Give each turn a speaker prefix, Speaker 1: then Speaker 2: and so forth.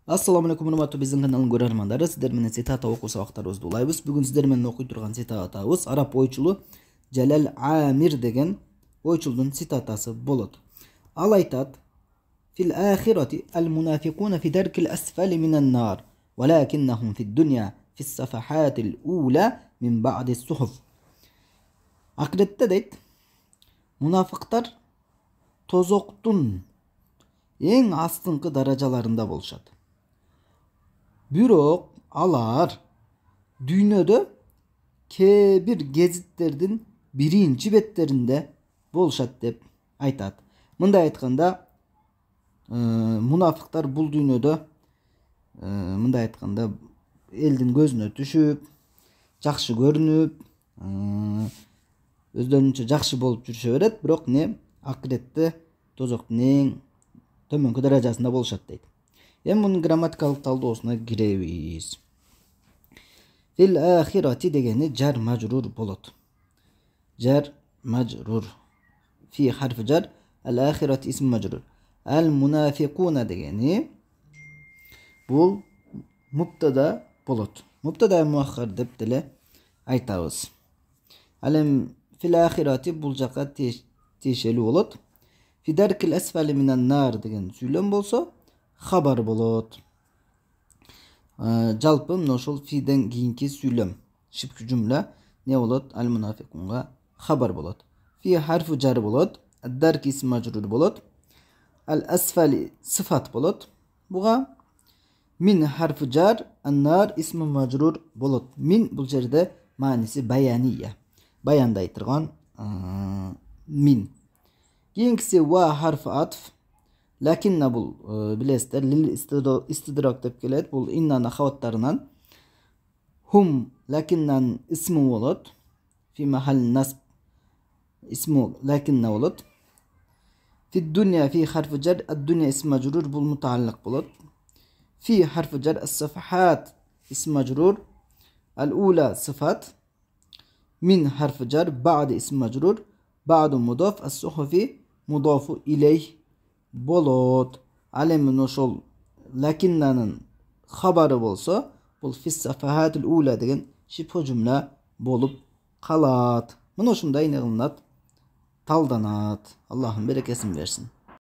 Speaker 1: Assalamu alaikum урматтуу биздин каналдын көрөрмандары. Сиздер менен цитата окуу сабактарыбызды улайбыз. Бүгүн сиздер менен окуй турган цитатабыз араб ойчулу Жалал Амир деген ойчулдун цитатасы болот. Ал айтат: "Фил ахирати ал-мунафикуна фи даркил асфали минан нар, валакиннахум фид дунья фис сафахатил ула мин ба'ди сухуф." Акыретте дейт, мунафыктар тозоктун эң астыңкы даражаларында болушат. Бирок алар дүйнөдө кээ бир гезиттердин биринчи беттеринде болушат деп айтат. Мындай айтканда, мунафыктар бул дүйнөдө мындай айтканда элдин көзүнө түшүп, жакшы көрүнүп, өздөрүнчө жакшы болуп жүрүшө берет, бирок акыретте тозоктун эң төмөнкү даражасында болушат дейт. Эми мунун грамматикалык талдоосуна киребиз. Фил ахирати дегени жар мажрур болот. Жар мажрур. Фи харф жар, ал ахирати исм мажрур. Ал мунафикуна дегени бул муптада болот. Муптада муаххар деп деле айтабыз. Ал эми фил ахирати бул жака тиешелүү болот. Фи даркил асфали минан нар деген сүйлөм болсо хабар болот. Жалпы мына ошол фиден кийинки сүйлөм, шибхи жумла не болот? Ал мунафикунга хабар болот. Фи харфу жар болот, ад-дарк исм мажрур болот. Ал асфали сифат болот. Буга мин харфу жар, ан-нар исм мажрур болот. Мин бул жерде мааниси баяния. Баяндай турган мин. Кийинкиси ва харфу атф. Лакинна бул билесиздер лил истидрак деп келет. Бул иннан ахаваттарынан. Хум лакиннан исму болот. Фи махал насб исму лакинна болот. Фи дунья фи харфу жар, ад-дунья исм мажрур бул мутааллик болот. Фи харфу жар ас-сафахат исм мажрур. Ал-ула сифат. Min harfi jar, ba'd ism majrur, ba'du mudaf, as-suhufi mudafu ileyh bolot. Alemin oşol lakinnanın xabarı bolsa, bul fis safahatil ula degen şibhu cümle bolup kalat. Mına şunday ne kılınat? Taldanat. Allah'ın berekesin versin.